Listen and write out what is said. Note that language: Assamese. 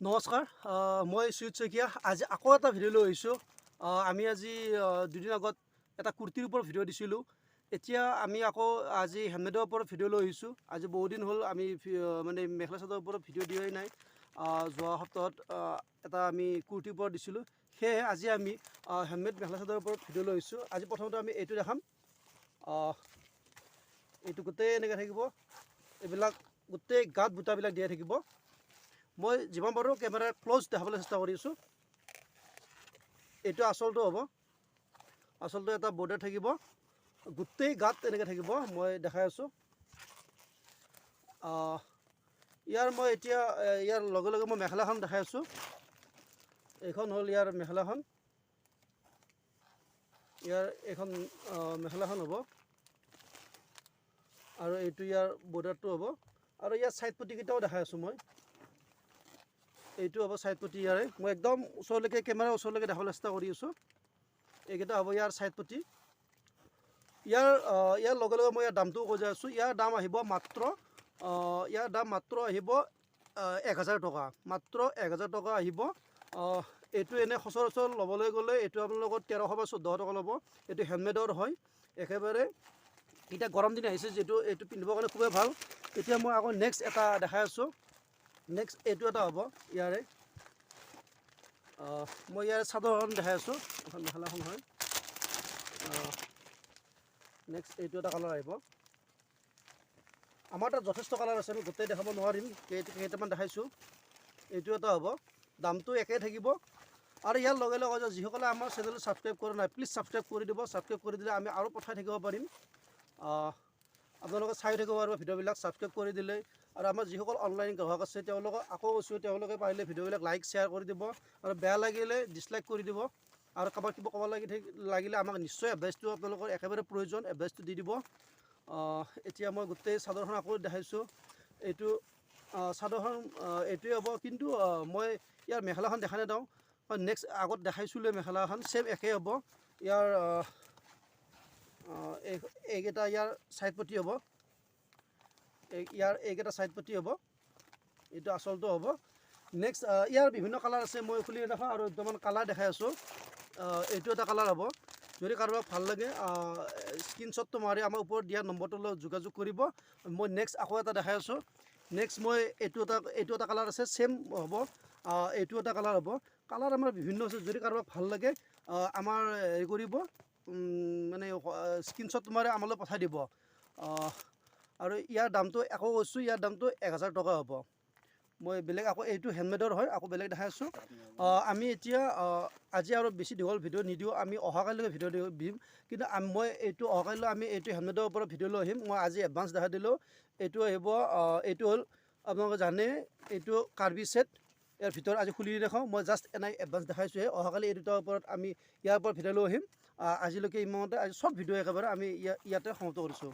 নমস্কাৰ মই সুজিত শইকীয়া আজি আকৌ এটা ভিডিঅ' লৈ আহিছোঁ আমি আজি দুদিন আগত এটা কুৰ্তিৰ ওপৰত ভিডিঅ' দিছিলোঁ এতিয়া আমি আকৌ আজি হেণ্ডমেডৰ ওপৰত ভিডিঅ' লৈ আহিছোঁ আজি বহুত দিন হ'ল আমি মানে মেখেলা চাদৰৰ ওপৰত ভিডিঅ' দিয়াই নাই যোৱা সপ্তাহত এটা আমি কুৰ্তিৰ ওপৰত দিছিলোঁ সেয়ে আজি আমি হেণ্ডমেড মেখেলা চাদৰৰ ওপৰত ভিডিঅ' লৈ আহিছোঁ আজি প্ৰথমতে আমি এইটো দেখাম এইটো গোটেই এনেকৈ থাকিব এইবিলাক গোটেই গাঁত বুটাবিলাক দিয়া থাকিব মই যিমান পাৰোঁ কেমেৰা ক্ল'জ দেখাবলৈ চেষ্টা কৰি আছোঁ এইটো আচলটো হ'ব আচলটো এটা বৰ্ডাৰ থাকিব গোটেই গাঁত এনেকৈ থাকিব মই দেখাই আছোঁ ইয়াৰ মই এতিয়া ইয়াৰ লগে লগে মই মেখেলাখন দেখাই আছোঁ এইখন হ'ল ইয়াৰ মেখেলাখন ইয়াৰ এইখন মেখেলাখন হ'ব আৰু এইটো ইয়াৰ বৰ্ডাৰটো হ'ব আৰু ইয়াৰ ছাইড পটিকেইটাও দেখাই আছোঁ মই এইটো হ'ব ছাইড পটি ইয়াৰে মই একদম ওচৰলৈকে কেমেৰাৰ ওচৰলৈকে দেখাবলৈ চেষ্টা কৰি আছোঁ এইকেইটা হ'ব ইয়াৰ ছাইড পটি ইয়াৰ লগে লগে মই ইয়াৰ দামটোও কৈ যাই আছোঁ ইয়াৰ দাম আহিব মাত্ৰ আহিব 1000 টকা মাত্ৰ 1000 টকা আহিব এইটো এনে সচৰাচৰ ল'বলৈ গ'লে এইটো আপোনালোকৰ 1300 বা 1400 টকা ল'ব এইটো হেণ্ডমেডৰ হয় একেবাৰে এতিয়া গৰম দিন আহিছে যিটো এইটো পিন্ধিবৰ কাৰণে খুবেই ভাল এতিয়া মই আকৌ নেক্সট এটা দেখাই আছোঁ নেক্সট এইটো এটা হ'ব ইয়াৰে মই ইয়াৰ চাদৰখন দেখাই আছোঁ এখন মেখেলাখন হয় নেক্সট এইটো এটা কালাৰ আহিব আমাৰ তাত যথেষ্ট কালাৰ আছে আমি গোটেই দেখাব নোৱাৰিম কেইটামান দেখাইছোঁ এইটো এটা হ'ব দামটো একেই থাকিব আৰু ইয়াৰ লগে লগে যিসকলে আমাৰ চেনেল ছাবস্ক্ৰাইব কৰা নাই প্লিজ ছাবস্ক্ৰাইব কৰি দিব ছাবস্ক্ৰাইব কৰি দিলে আমি আৰু পঠাই থাকিব পাৰিম আপোনালোকে চাই থাকিব পাৰিব ভিডিঅ'বিলাক ছাবস্ক্ৰাইব কৰি দিলে আৰু আমাৰ যিসকল অনলাইন গ্ৰাহক আছে তেওঁলোকক আকৌ কৈছোঁ তেওঁলোকে পাৰিলে ভিডিঅ'বিলাক লাইক শ্বেয়াৰ কৰি দিব আৰু বেয়া লাগিলে ডিছলাইক কৰি দিব আৰু কাৰোবাক কিবা ক'ব লাগিলে আমাক নিশ্চয় এডভাইচটো আপোনালোকৰ একেবাৰে প্ৰয়োজন এডভাইচটো দি দিব এতিয়া মই গোটেই চাদৰখন আকৌ দেখাইছোঁ এইটো চাদৰখন এইটোৱে হ'ব কিন্তু মই ইয়াৰ মেখেলাখন দেখা নেদাওঁ নেক্সট আগত দেখাইছিলোঁ মেখেলাখন ছেম একেই হ'ব ইয়াৰ এইকেইটা ইয়াৰ ছাইড পটি হ'ব এইকেইটা ছাইড পটি হ'ব এইটো আচলটো হ'ব নেক্সট ইয়াৰ বিভিন্ন কালাৰ আছে মই খুলি দেখাওঁ আৰু দুটামান কালাৰ দেখাই আছোঁ এইটো এটা কালাৰ হ'ব যদি কাৰোবাক ভাল লাগে স্ক্ৰীনশ্বটটো মাৰি আমাৰ ওপৰত দিয়া নম্বৰটোৰ লগত যোগাযোগ কৰিব মই নেক্সট আকৌ এটা দেখাই আছোঁ নেক্সট মই এইটো এটা কালাৰ আছে ছেম হ'ব এইটো এটা কালাৰ হ'ব কালাৰ আমাৰ বিভিন্ন আছে যদি কাৰোবাক ভাল লাগে আমাৰ হেৰি কৰিব মানে স্ক্ৰীনশ্বট মাৰি আমালৈ পঠাই দিব আৰু ইয়াৰ দামটো আকৌ কৈছোঁ ইয়াৰ দামটো 1000 টকা হ'ব মই বেলেগ আকৌ এইটো হেণ্ডমেডৰ হয় আকৌ বেলেগ দেখাই আছোঁ আমি এতিয়া আজি আৰু বেছি দীঘল ভিডিঅ' নিদিওঁ আমি অহাকালিলৈকে ভিডিঅ' দিম কিন্তু মই এইটো অহাকালিলৈ আমি এইটো হেণ্ডমেডৰ ওপৰত ভিডিঅ' লৈ আহিম মই আজি এডভান্স দেখাই দিলোঁ এইটো আহিব এইটো হ'ল আপোনালোকে জানে এইটো কাৰ্বি ছেট ইয়াৰ ভিতৰত আজি খুলি দেখাওঁ মই জাষ্ট এনেই এডভান্স দেখাইছোঁহে অহাকালি এই দুটাৰ ওপৰত আমি ইয়াৰ ওপৰত ভিডিঅ' লৈ আহিম আজিলৈকে ইমানতে আজি চব ভিডিঅ' একেবাৰে আমি ইয়াতে সমাপ্ত কৰিছোঁ